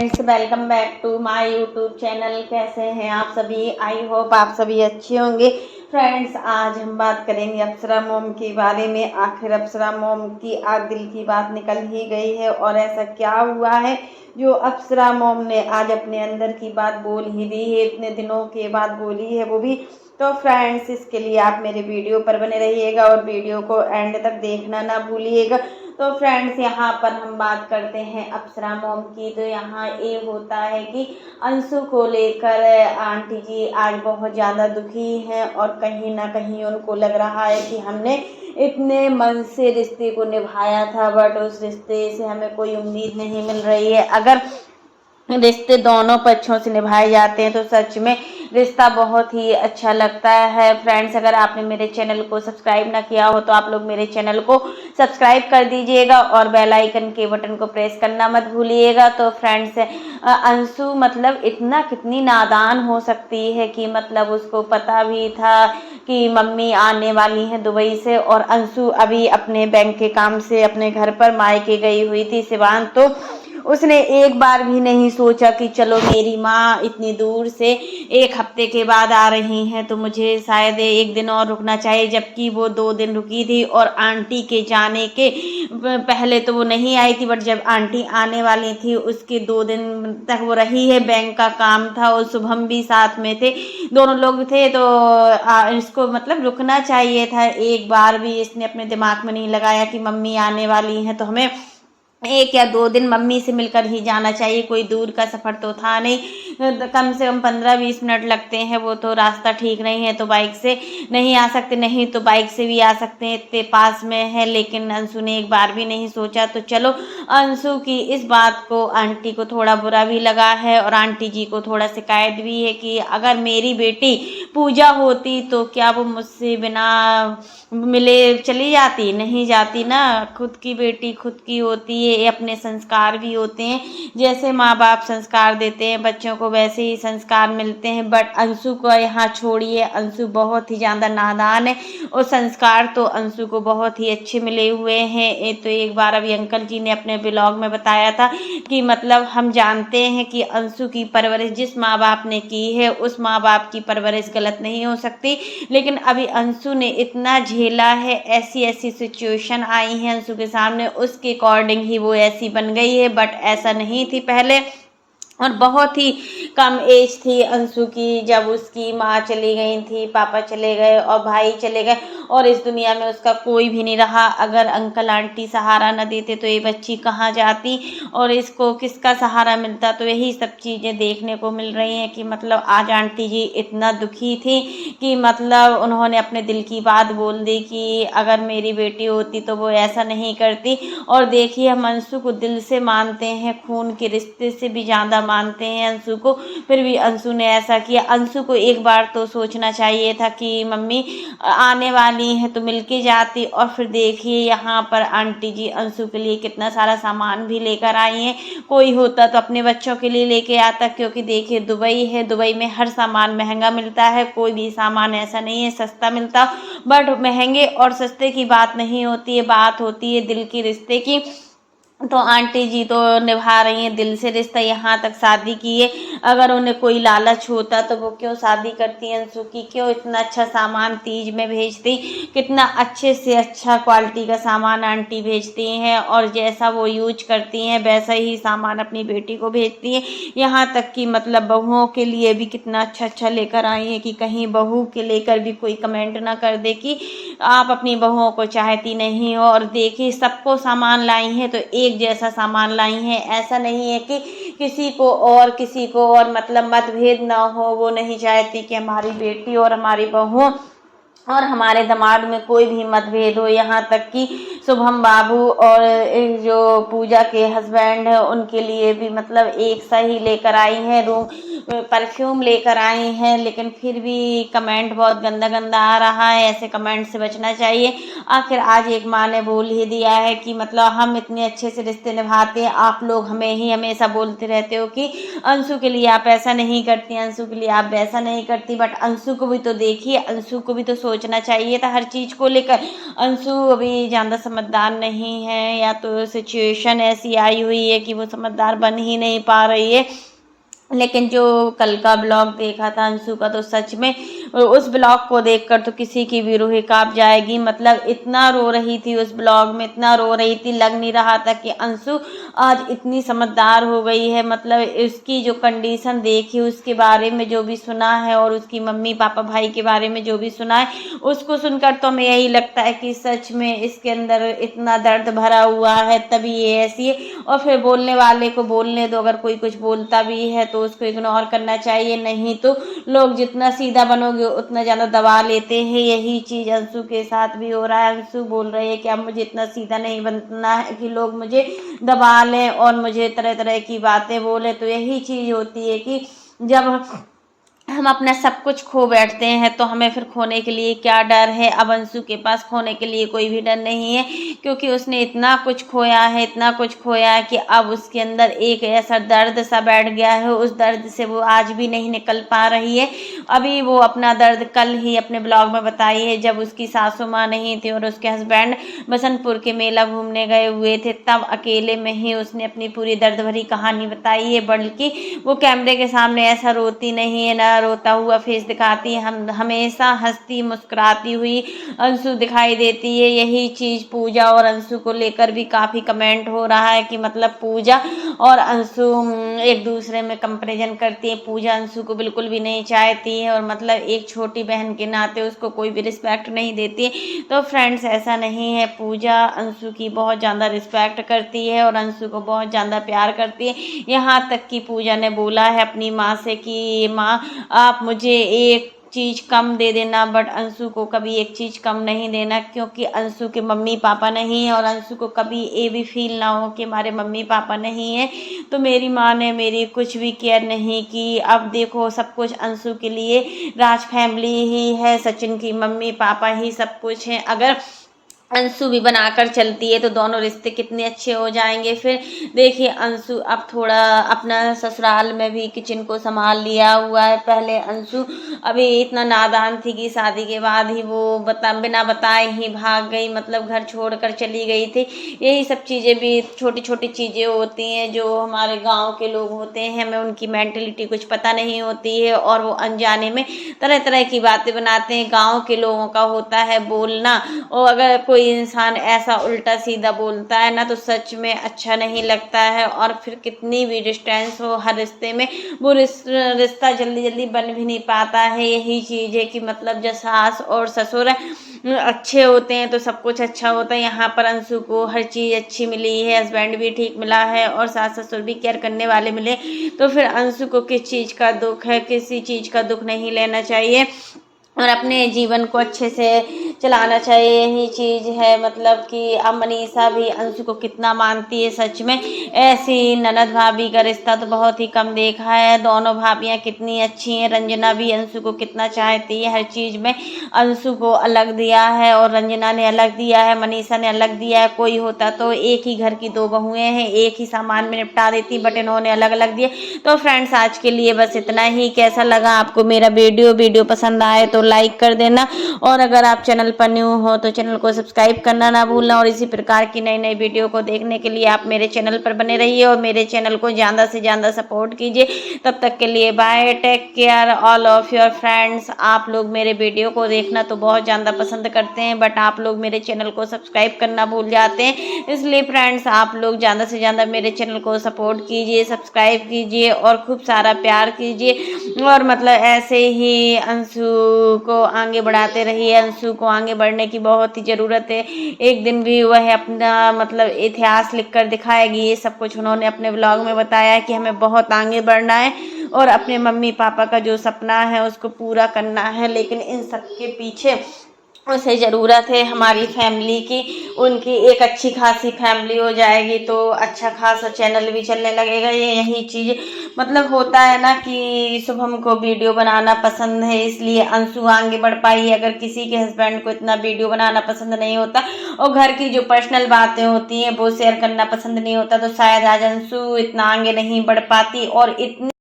Friends, welcome back to my YouTube channel. कैसे हैं आप सभी? आई होप आप सभी अच्छे होंगे। फ्रेंड्स, आज हम बात करेंगे अप्सरा मॉम के बारे में। आखिर अप्सरा मॉम की आज दिल की बात निकल ही गई है और ऐसा क्या हुआ है जो अप्सरा मॉम ने आज अपने अंदर की बात बोल ही दी है। इतने दिनों के बाद बोली है वो भी। तो फ्रेंड्स, इसके लिए आप मेरे वीडियो पर बने रहिएगा और वीडियो को एंड तक देखना ना भूलिएगा। तो फ्रेंड्स, यहाँ पर हम बात करते हैं अप्सरा मॉम की। तो यहाँ ये होता है कि अंशु को लेकर आंटी जी आज बहुत ज़्यादा दुखी हैं और कहीं ना कहीं उनको लग रहा है कि हमने इतने मन से रिश्ते को निभाया था, बट उस रिश्ते से हमें कोई उम्मीद नहीं मिल रही है। अगर रिश्ते दोनों पक्षों से निभाए जाते हैं तो सच में रिश्ता बहुत ही अच्छा लगता है। फ्रेंड्स, अगर आपने मेरे चैनल को सब्सक्राइब ना किया हो तो आप लोग मेरे चैनल को सब्सक्राइब कर दीजिएगा और बेल आइकन के बटन को प्रेस करना मत भूलिएगा। तो फ्रेंड्स, अंशु मतलब इतना कितनी नादान हो सकती है कि मतलब उसको पता भी था कि मम्मी आने वाली हैं दुबई से, और अंशु अभी अपने बैंक के काम से अपने घर पर मायके गई हुई थी सिवान। तो उसने एक बार भी नहीं सोचा कि चलो मेरी माँ इतनी दूर से एक हफ्ते के बाद आ रही हैं तो मुझे शायद एक दिन और रुकना चाहिए, जबकि वो 2 दिन रुकी थी। और आंटी के जाने के पहले तो वो नहीं आई थी, बट जब आंटी आने वाली थी उसके 2 दिन तक वो रही है। बैंक का काम था और शुभम भी साथ में थे, दोनों लोग थे। तो इसको मतलब रुकना चाहिए था। एक बार भी इसने अपने दिमाग में नहीं लगाया कि मम्मी आने वाली हैं तो हमें 1 या 2 दिन मम्मी से मिलकर ही जाना चाहिए। कोई दूर का सफ़र तो था नहीं, कम से कम 15-20 मिनट लगते हैं। वो तो रास्ता ठीक नहीं है तो बाइक से नहीं आ सकते, नहीं तो बाइक से भी आ सकते हैं, इतने पास में है। लेकिन अंशु ने एक बार भी नहीं सोचा। तो चलो, अंशु की इस बात को आंटी को थोड़ा बुरा भी लगा है और आंटी जी को थोड़ा शिकायत भी है कि अगर मेरी बेटी पूजा होती तो क्या वो मुझसे बिना मिले चली जाती? नहीं जाती ना। खुद की बेटी खुद की होती है, ये अपने संस्कार भी होते हैं। जैसे माँ बाप संस्कार देते हैं बच्चों को वैसे ही संस्कार मिलते हैं। बट अंशु को यहाँ छोड़िए, अंशु बहुत ही ज़्यादा नादान है और संस्कार तो अंशु को बहुत ही अच्छे मिले हुए हैं। ये तो एक बार अभी अंकल जी ने अपने ब्लॉग में बताया था कि मतलब हम जानते हैं कि अंशु की परवरिश जिस माँ बाप ने की है उस माँ बाप की परवरिश गलत नहीं हो सकती। लेकिन अभी अंशु ने इतना झेला है, ऐसी ऐसी सिचुएशन आई है अंशु के सामने, उसके अकॉर्डिंग ही वो ऐसी बन गई है। बट ऐसा नहीं थी पहले, और बहुत ही कम एज थी अंशु की जब उसकी माँ चली गई थी, पापा चले गए और भाई चले गए और इस दुनिया में उसका कोई भी नहीं रहा। अगर अंकल आंटी सहारा न देते तो ये बच्ची कहाँ जाती और इसको किसका सहारा मिलता? तो यही सब चीज़ें देखने को मिल रही हैं कि मतलब आज आंटी जी इतना दुखी थी कि मतलब उन्होंने अपने दिल की बात बोल दी कि अगर मेरी बेटी होती तो वो ऐसा नहीं करती। और देखिए, हम अंशु को दिल से मानते हैं, खून के रिश्ते से भी ज़्यादा मानते हैं अंशु को, फिर भी अंशु ने ऐसा किया। अंशु को एक बार तो सोचना चाहिए था कि मम्मी आने वाली हैं तो मिलके जाती। और फिर देखिए यहाँ पर आंटी जी अंशु के लिए कितना सारा सामान भी लेकर आई हैं। कोई होता तो अपने बच्चों के लिए लेके आता, क्योंकि देखिए दुबई है, दुबई में हर सामान महंगा मिलता है, कोई भी सामान ऐसा नहीं है सस्ता मिलता। बट महंगे और सस्ते की बात नहीं होती है, बात होती है दिल की रिश्ते की। तो आंटी जी तो निभा रही हैं दिल से रिश्ता, यहाँ तक शादी की है। अगर उन्हें कोई लालच होता तो वो क्यों शादी करती अंशु की? क्यों इतना अच्छा सामान तीज में भेजती? कितना अच्छे से अच्छा क्वालिटी का सामान आंटी भेजती हैं और जैसा वो यूज करती हैं वैसा ही सामान अपनी बेटी को भेजती हैं। यहाँ तक कि मतलब बहुओं के लिए भी कितना अच्छा अच्छा लेकर आई हैं कि कहीं बहू के लेकर भी कोई कमेंट ना कर दे कि आप अपनी बहुओं को चाहती नहीं हो। और देखिए, सबको सामान लाई हैं तो एक जैसा सामान लाई हैं, ऐसा नहीं है कि किसी को और मतलब मतभेद ना हो। वो नहीं चाहती कि हमारी बेटी और हमारी बहू और हमारे दामाद में कोई भी मतभेद हो। यहाँ तक कि शुभम बाबू और जो पूजा के हस्बैंड हैं उनके लिए भी मतलब एक सा ही लेकर आई हैं, रूम परफ्यूम लेकर आई हैं। लेकिन फिर भी कमेंट बहुत गंदा गंदा आ रहा है, ऐसे कमेंट से बचना चाहिए। आखिर आज एक माँ ने बोल ही दिया है कि मतलब हम इतने अच्छे से रिश्ते निभाते हैं, आप लोग हमें ही हमेशा बोलते रहते हो कि अंशु के लिए आप ऐसा नहीं करती, अंशु के लिए आप वैसा नहीं करती। बट अंशु को भी तो देखिए, अंशु को भी तो सोचना चाहिए था हर चीज़ को लेकर। अंशु अभी ज़्यादा समझदार नहीं है, या तो सिचुएशन ऐसी आई हुई है कि वो समझदार बन ही नहीं पा रही है। लेकिन जो कल का ब्लॉग देखा था अंशु का, तो सच में उस ब्लॉग को देखकर तो किसी की भी रूह कांप जाएगी। मतलब इतना रो रही थी उस ब्लॉग में, इतना रो रही थी, लग नहीं रहा था कि अंशु आज इतनी समझदार हो गई है। मतलब उसकी जो कंडीशन देखी, उसके बारे में जो भी सुना है, और उसकी मम्मी पापा भाई के बारे में जो भी सुना है, उसको सुनकर तो हमें यही लगता है कि सच में इसके अंदर इतना दर्द भरा हुआ है, तभी ये ऐसी है। और फिर बोलने वाले को बोलने दो, अगर कोई कुछ बोलता भी है तो उसको इग्नोर करना चाहिए, नहीं तो लोग जितना सीधा बनोगे उतना ज़्यादा दबा लेते हैं। यही चीज़ अंशु के साथ भी हो रहा है। अंशु बोल रही है कि अब मुझे इतना सीधा नहीं बनना है कि लोग मुझे दबा लें और मुझे तरह तरह की बातें बोले। तो यही चीज़ होती है कि जब हम अपना सब कुछ खो बैठते हैं तो हमें फिर खोने के लिए क्या डर है। अब अंशु के पास खोने के लिए कोई भी डर नहीं है, क्योंकि उसने इतना कुछ खोया है, इतना कुछ खोया है कि अब उसके अंदर एक ऐसा दर्द सा बैठ गया है। उस दर्द से वो आज भी नहीं निकल पा रही है। अभी वो अपना दर्द कल ही अपने ब्लॉग में बताई है, जब उसकी सासू माँ नहीं थी और उसके हस्बैंड बसंतपुर के मेला घूमने गए हुए थे, तब अकेले में ही उसने अपनी पूरी दर्द भरी कहानी बताई है। बल्कि वो कैमरे के सामने ऐसा रोती नहीं है, ना रोता हुआ फेस दिखाती है, हम हमेशा हंसती मुस्कुराती हुई अंशु दिखाई देती है। यही चीज़ पूजा और अंशु को लेकर भी काफ़ी कमेंट हो रहा है कि मतलब पूजा और अंशु एक दूसरे में कंपैरिजन करती है। पूजा अंशु को बिल्कुल भी नहीं चाहती है, और मतलब एक छोटी बहन के नाते उसको कोई भी रिस्पेक्ट नहीं देती। तो फ्रेंड्स, ऐसा नहीं है, पूजा अंशु की बहुत ज़्यादा रिस्पेक्ट करती है और अंशु को बहुत ज़्यादा प्यार करती है। यहाँ तक कि पूजा ने बोला है अपनी माँ से कि माँ, आप मुझे एक चीज़ कम दे देना, बट अंशु को कभी एक चीज़ कम नहीं देना, क्योंकि अंशु के मम्मी पापा नहीं है, और अंशु को कभी ये भी फील ना हो कि हमारे मम्मी पापा नहीं है। तो मेरी माँ ने मेरी कुछ भी केयर नहीं की। अब देखो, सब कुछ अंशु के लिए राज फैमिली ही है, सचिन की मम्मी पापा ही सब कुछ हैं। अगर अंशु भी बनाकर चलती है तो दोनों रिश्ते कितने अच्छे हो जाएंगे। फिर देखिए, अंशु अब थोड़ा अपना ससुराल में भी किचन को संभाल लिया हुआ है। पहले अंशु अभी इतना नादान थी कि शादी के बाद ही वो बिना बताए ही भाग गई, मतलब घर छोड़कर चली गई थी। यही सब चीज़ें भी छोटी छोटी चीज़ें होती हैं जो हमारे गाँव के लोग होते हैं, हमें उनकी मेंटलिटी कुछ पता नहीं होती है, और वो अनजाने में तरह तरह की बातें बनाते हैं। गाँव के लोगों का होता है बोलना, और अगर कोई इंसान ऐसा उल्टा सीधा बोलता है ना, तो सच में अच्छा नहीं लगता है। और फिर कितनी भी डिस्टेंस हो हर रिश्ते में, वो रिश्ता जल्दी जल्दी बन भी नहीं पाता है। यही चीज़ है कि मतलब जब सास और ससुर अच्छे होते हैं तो सब कुछ अच्छा होता है। यहाँ पर अंशु को हर चीज़ अच्छी मिली है, हस्बैंड भी ठीक मिला है और सास ससुर भी केयर करने वाले मिले। तो फिर अंशु को किस चीज़ का दुख है, किसी चीज़ का दुख नहीं लेना चाहिए, और अपने जीवन को अच्छे से चलाना चाहिए। यही चीज़ है। मतलब कि अब मनीषा भी अंशु को कितना मानती है। सच में ऐसी ननद भाभी का रिश्ता तो बहुत ही कम देखा है। दोनों भाभियाँ कितनी अच्छी हैं। रंजना भी अंशु को कितना चाहती है, हर चीज़ में अंशु को अलग दिया है, और रंजना ने अलग दिया है, मनीषा ने अलग दिया है। कोई होता तो एक ही घर की दो बहुएं हैं, एक ही सामान में निपटा देती, बट इन्होंने अलग अलग दिए। तो फ्रेंड्स, आज के लिए बस इतना ही। कैसा लगा आपको मेरा वीडियो पसंद आए तो लाइक कर देना, और अगर आप चैनल पर न्यू हो तो चैनल को सब्सक्राइब करना ना भूलना। और इसी प्रकार की नई नई वीडियो को देखने के लिए आप मेरे चैनल पर बने रहिए और मेरे चैनल को ज़्यादा से ज़्यादा सपोर्ट कीजिए। तब तक के लिए bye, take care all of your friends. आप लोग मेरे वीडियो को देखना तो बहुत ज़्यादा पसंद करते हैं, बट आप लोग मेरे चैनल को सब्सक्राइब करना भूल जाते हैं। इसलिए फ्रेंड्स, आप लोग ज़्यादा से ज़्यादा मेरे चैनल को सपोर्ट कीजिए, सब्सक्राइब कीजिए और खूब सारा प्यार कीजिए। और मतलब ऐसे ही अंशु को आगे बढ़ाते रहिए। अंशु को आगे बढ़ने की बहुत ही ज़रूरत है। एक दिन भी वह अपना मतलब इतिहास लिखकर दिखाएगी। ये सब कुछ उन्होंने अपने ब्लॉग में बताया कि हमें बहुत आगे बढ़ना है और अपने मम्मी पापा का जो सपना है उसको पूरा करना है। लेकिन इन सब के पीछे उसे ज़रूरत है हमारी फैमिली की। उनकी एक अच्छी खासी फैमिली हो जाएगी तो अच्छा खासा चैनल भी चलने लगेगा। यही चीज़ मतलब होता है ना कि शुभम को वीडियो बनाना पसंद है, इसलिए अंशु आगे बढ़ पाई है। अगर किसी के हस्बैंड को इतना वीडियो बनाना पसंद नहीं होता और घर की जो पर्सनल बातें होती हैं वो शेयर करना पसंद नहीं होता, तो शायद आज अंशु इतना आगे नहीं बढ़ पाती और इतनी